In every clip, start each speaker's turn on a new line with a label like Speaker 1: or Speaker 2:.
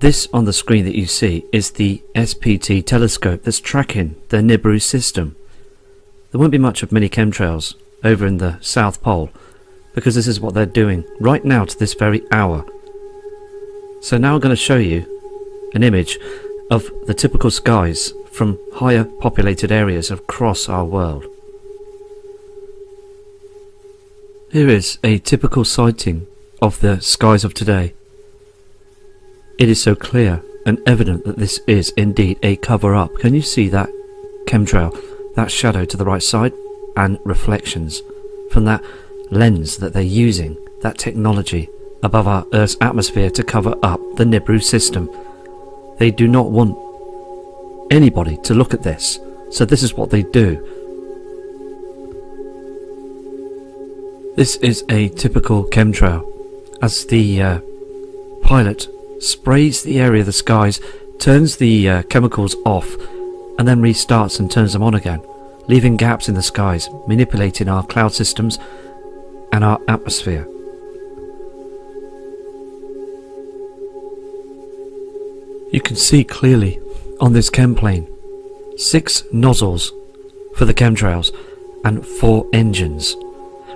Speaker 1: This on the screen that you see is the SPT telescope that's tracking the Nibiru system. There won't be much of mini chemtrails over in the South Pole, because this is what they're doing right now to this very hour. So now I'm going to show you an image of the typical skies from higher populated areas across our world. Here is a typical sighting of the skies of today. It is so clear and evident that this is indeed a cover-up. Can you see that chemtrail, that shadow to the right side, and reflections from that lens that they're using, that technology above our Earth's atmosphere to cover up the Nibiru system? They do not want anybody to look at this, so this is what they do. This is a typical chemtrail as the pilot sprays the area of the skies, turns the chemicals off, and then restarts and turns them on again, leaving gaps in the skies, manipulating our cloud systems and our atmosphere. You can see clearly on this chem plane 6 nozzles for the chemtrails and 4 engines.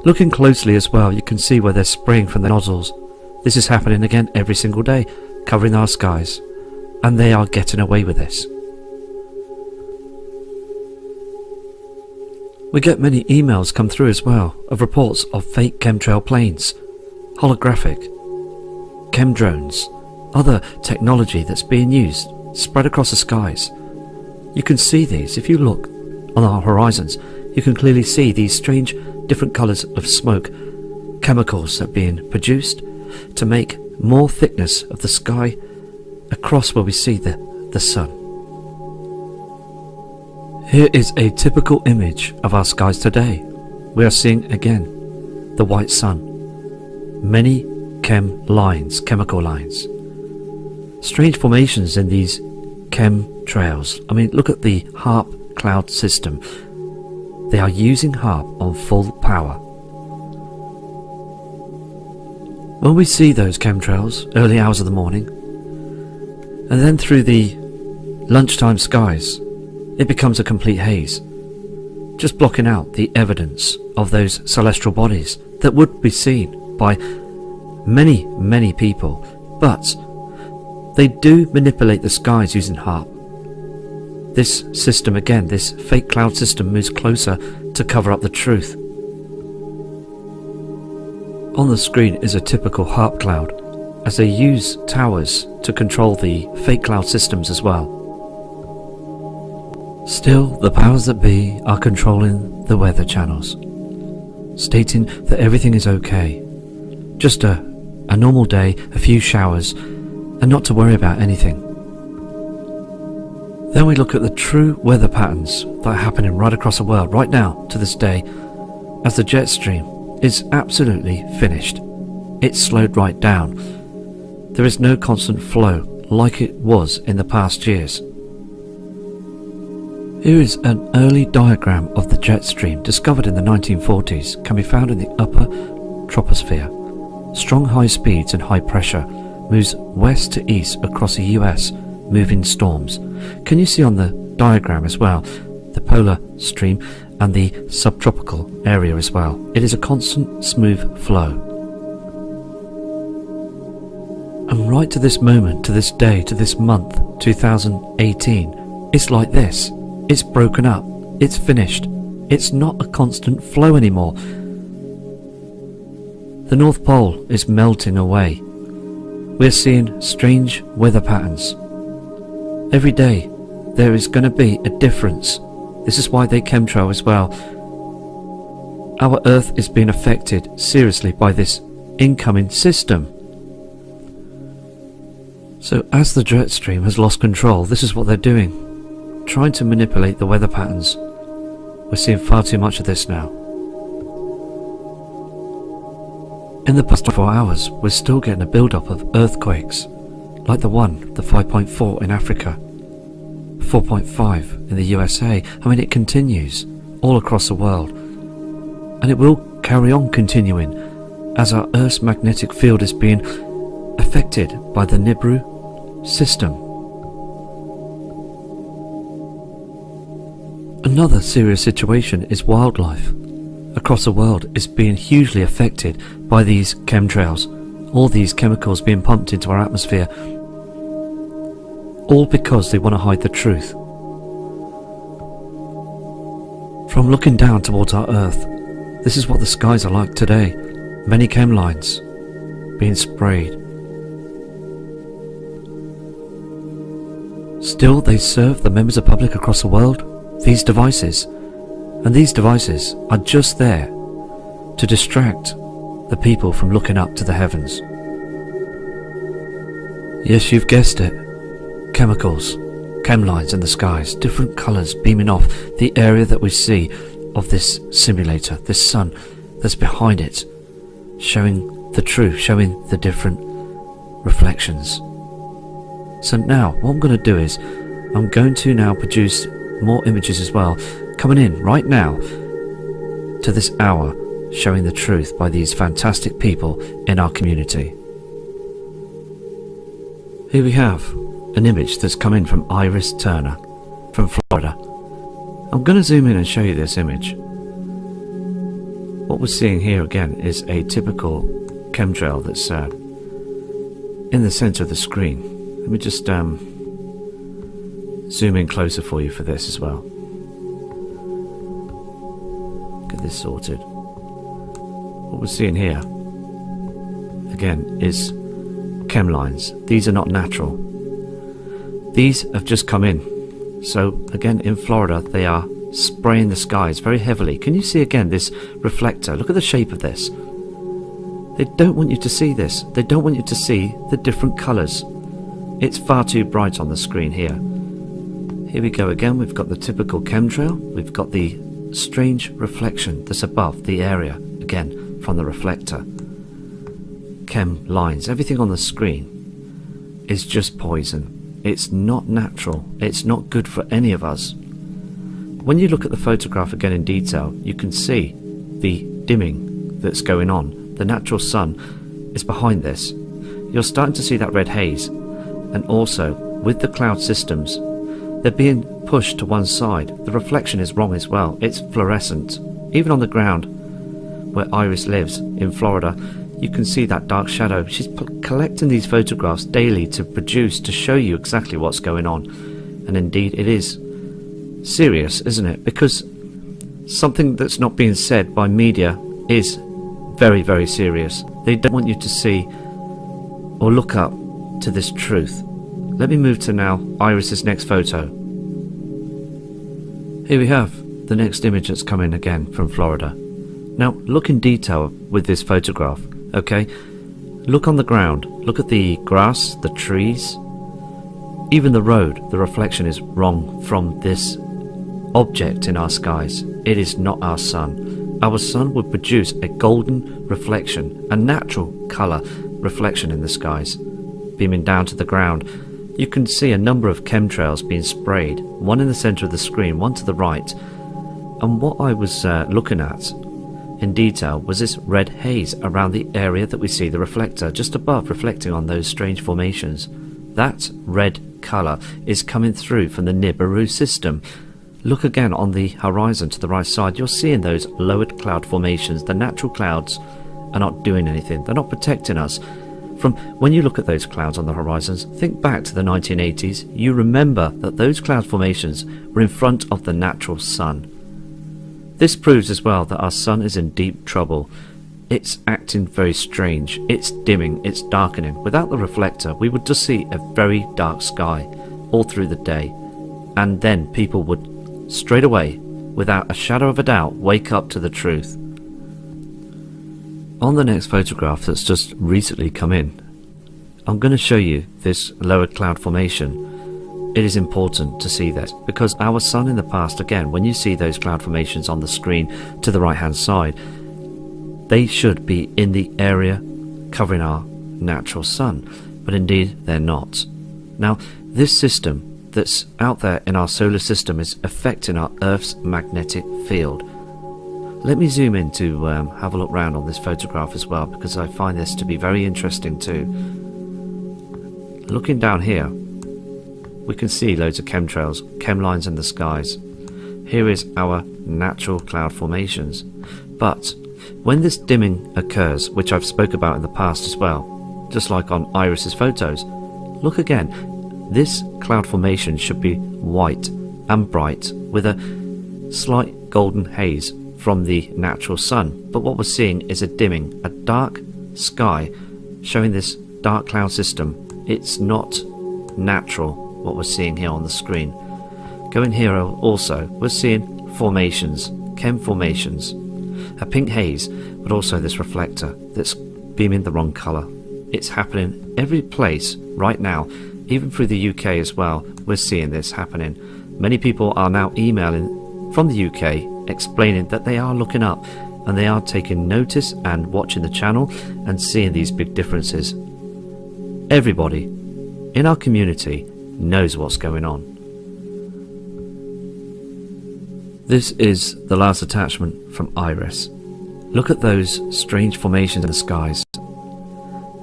Speaker 1: Looking closely as well, you can see where they're spraying from the nozzles. This is happening again every single day, covering our skies, and they are getting away with this. We get many emails come through as well of reports of fake chemtrail planes, holographic, chem drones, other technology that's being used, spread across the skies. You can see these. If you look on our horizons, you can clearly see these strange different colours of smoke, chemicals that are being produced to make more thickness of the sky across where we see the sun. Here is a typical image of our skies today. We are seeing again the white sun, many chemical lines, strange formations in these chemtrails. I mean, look at the HAARP cloud system. They are using HAARP on full power. When we see those chemtrails early hours of the morning, and then through the lunchtime skies, it becomes a complete haze, just blocking out the evidence of those celestial bodies that would be seen by many people. But they do manipulate the skies using HAARP. This system again, this fake cloud system, moves closer to cover up the truth. On the screen is a typical HAARP cloud, as they use towers to control the fake cloud systems as well. Still, the powers that be are controlling the weather channels, stating that everything is okay. Just a normal day, a few showers, and not to worry about anything. Then we look at the true weather patterns that are happening right across the world right now to this day, as the jet stream is absolutely finished. It's slowed right down. There is no constant flow like it was in the past years. Here is an early diagram of the jet stream discovered in the 1940s, can be found in the upper troposphere. Strong high speeds and high pressure moves west to east across the US, moving storms. Can you see on the diagram as well the polar stream and the subtropical area as well? It is a constant smooth flow. And right to this moment, to this day, to this month, 2018, it's like this. It's broken up. It's finished. It's not a constant flow anymore. The North Pole is melting away. We're seeing strange weather patterns. Every day there is going to be a difference. This is why they chemtrail as well. Our Earth is being affected seriously by this incoming system. So as the jet stream has lost control, this is what they're doing, trying to manipulate the weather patterns. We're seeing far too much of this now. In the past 24 hours, we're still getting a build-up of earthquakes, like the 5.4 in Africa, 4.5 in the USA. I mean, it continues all across the world, and it will carry on continuing as our Earth's magnetic field is being affected by the Nibiru system. Another serious situation is wildlife across the world is being hugely affected by these chemtrails, all these chemicals being pumped into our atmosphere, all because they want to hide the truth. From looking down towards our Earth, this is what the skies are like today. Many chem lines being sprayed. Still, they serve the members of the public across the world, these devices. And these devices are just there to distract the people from looking up to the heavens. Yes, you've guessed it. Chemicals, chem lines in the skies, different colours beaming off the area that we see of this simulator, this sun that's behind it, showing the truth, showing the different reflections. So now, what I'm going to do is, I'm going to now produce more images as well, coming in right now to this hour, showing the truth by these fantastic people in our community. Here we have an image that's come in from Iris Turner from Florida. I'm going to zoom in and show you this image. What we're seeing here again is a typical chemtrail that's in the center of the screen. Let me just zoom in closer for you for this as well. Get this sorted. What we're seeing here again is chem lines. These are not natural. These have just come in. So again, in Florida, they are spraying the skies very heavily. Can you see again this reflector? Look at the shape of this. They don't want you to see this. They don't want you to see the different colours. It's far too bright on the screen here. Here we go again. We've got the typical chemtrail. We've got the strange reflection that's above the area, again, from the reflector. Chem lines. Everything on the screen is just poison. It's not natural. It's not good for any of us. When you look at the photograph again in detail, you can see the dimming that's going on. The natural sun is behind this. You're starting to see that red haze. And also, with the cloud systems, they're being pushed to one side. The reflection is wrong as well. It's fluorescent. Even on the ground where Iris lives in Florida, you can see that dark shadow. She's collecting these photographs daily to produce, to show you exactly what's going on. And indeed it is serious, isn't it? Because something that's not being said by media is very, very serious. They don't want you to see or look up to this truth. Let me move to now Iris's next photo. Here we have the next image that's come in again from Florida. Now look in detail with this photograph, okay? Look on the ground, look at the grass, the trees, even the road. The reflection is wrong from this object in our skies. It is not our sun. Our sun would produce a golden reflection, a natural colour reflection in the skies, beaming down to the ground. You can see a number of chemtrails being sprayed, one in the centre of the screen, one to the right. And what I was looking at in detail was this red haze around the area that we see the reflector just above, reflecting on those strange formations. That red colour is coming through from the Nibiru system. Look again on the horizon to the right side. You're seeing those lowered cloud formations. The natural clouds are not doing anything. They're not protecting us. From when you look at those clouds on the horizons, think back to the 1980s. You remember that those cloud formations were in front of the natural sun. This proves as well that our sun is in deep trouble. It's acting very strange. It's dimming. It's darkening. Without the reflector, we would just see a very dark sky all through the day. And then people would straight away, without a shadow of a doubt, wake up to the truth. On the next photograph that's just recently come in, I'm going to show you this lower cloud formation. It is important to see that because our sun in the past, again, when you see those cloud formations on the screen to the right hand side, they should be in the area covering our natural sun, but indeed they're not. Now, this system that's out there in our solar system is affecting our Earth's magnetic field. Let me zoom in to have a look round on this photograph as well, because I find this to be very interesting too. looking down here, we can see loads of chemtrails, chem lines in the skies. Here is our natural cloud formations. But when this dimming occurs, which I've spoke about in the past as well, just like on Iris's photos, look again, this cloud formation should be white and bright with a slight golden haze from the natural sun. But what we're seeing is a dimming, a dark sky showing this dark cloud system. It's not natural what we're seeing here on the screen. Going here also, we're seeing formations, chem formations, a pink haze, but also this reflector that's beaming the wrong colour. It's happening every place right now, even through the UK as well. We're seeing this happening. Many people are now emailing from the UK explaining that they are looking up and they are taking notice and watching the channel and seeing these big differences. Everybody in our community knows what's going on. This is the last attachment from Iris. Look at those strange formations in the skies.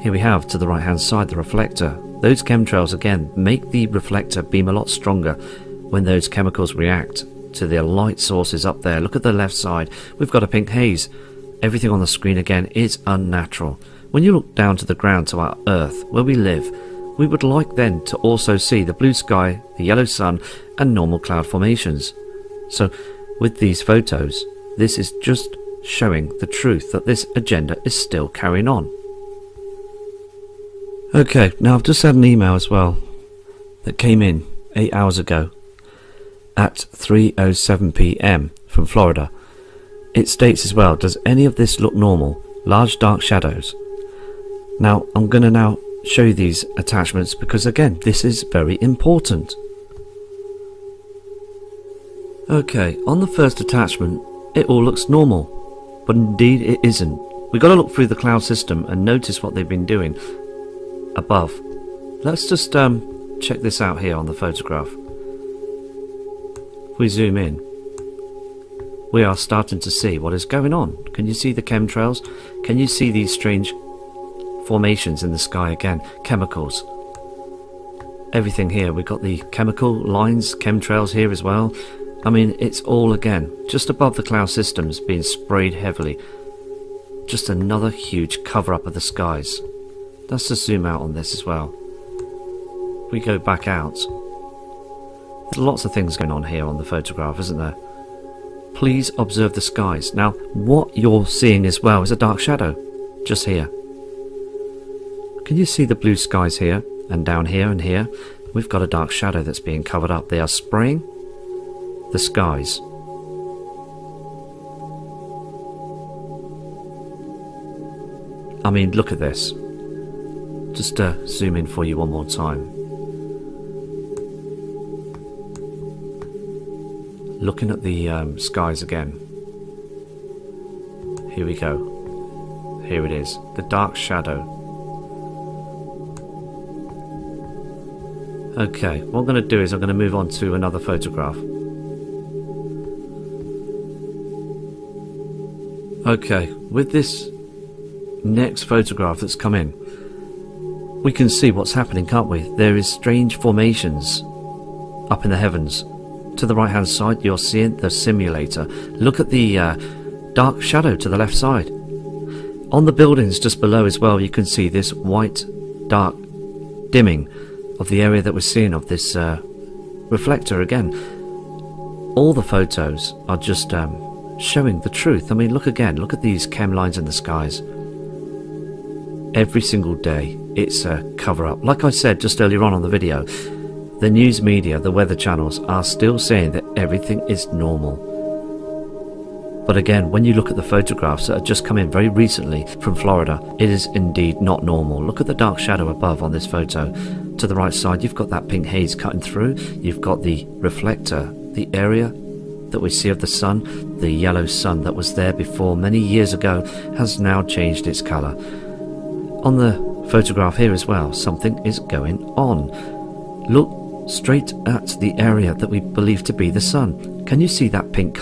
Speaker 1: Here we have to the right hand side the reflector. Those chemtrails again make the reflector beam a lot stronger when those chemicals react to the light sources up there. Look at the left side, we've got a pink haze. Everything on the screen again is unnatural. When you look down to the ground, to our Earth, where we live, we would like then to also see the blue sky, the yellow sun and normal cloud formations. So with these photos, this is just showing the truth that this agenda is still carrying on. Okay, now I've just had an email as well that came in 8 hours ago at 3:07 p.m. from Florida. It states as well, does any of this look normal? Large dark shadows. Now I'm going to now show you these attachments because again this is very important. Okay, on the first attachment it all looks normal, but indeed it isn't. We've got to look through the cloud system and notice what they've been doing above. Let's just check this out here on the photograph. If we zoom in, we are starting to see what is going on. Can you see the chemtrails? Can you see these strange formations in the sky again? Chemicals. Everything here, we've got the chemical lines, chemtrails here as well. I mean, it's all again just above the cloud systems being sprayed heavily. Just another huge cover up of the skies. Let's just zoom out on this as well. We go back out. There's lots of things going on here on the photograph, isn't there? Please observe the skies. Now, what you're seeing as well is a dark shadow just here. Can you see the blue skies here and down here and here? We've got a dark shadow that's being covered up. They are spraying the skies. I mean, look at this. Just zoom in for you one more time. Looking at the skies again. Here we go. Here it is. The dark shadow. Okay, what I'm going to do is I'm going to move on to another photograph. Okay, with this next photograph that's come in, we can see what's happening, can't we? There is strange formations up in the heavens. To the right hand side you're seeing the simulator. Look at the dark shadow to the left side. On the buildings just below as well you can see this white dark dimming of the area that we're seeing of this reflector again. All the photos are just showing the truth. I mean, look again, look at these chem lines in the skies. Every single day it's a cover up. Like I said just earlier on the video, the news media, the weather channels are still saying that everything is normal. But again, when you look at the photographs that have just come in very recently from Florida, it is indeed not normal. Look at the dark shadow above on this photo. To the right side you've got that pink haze cutting through. You've got the reflector, the area that we see of the sun. The yellow sun that was there before many years ago has now changed its colour. On the photograph here as well, something is going on. Look straight at the area that we believe to be the sun. Can you see that pink colour?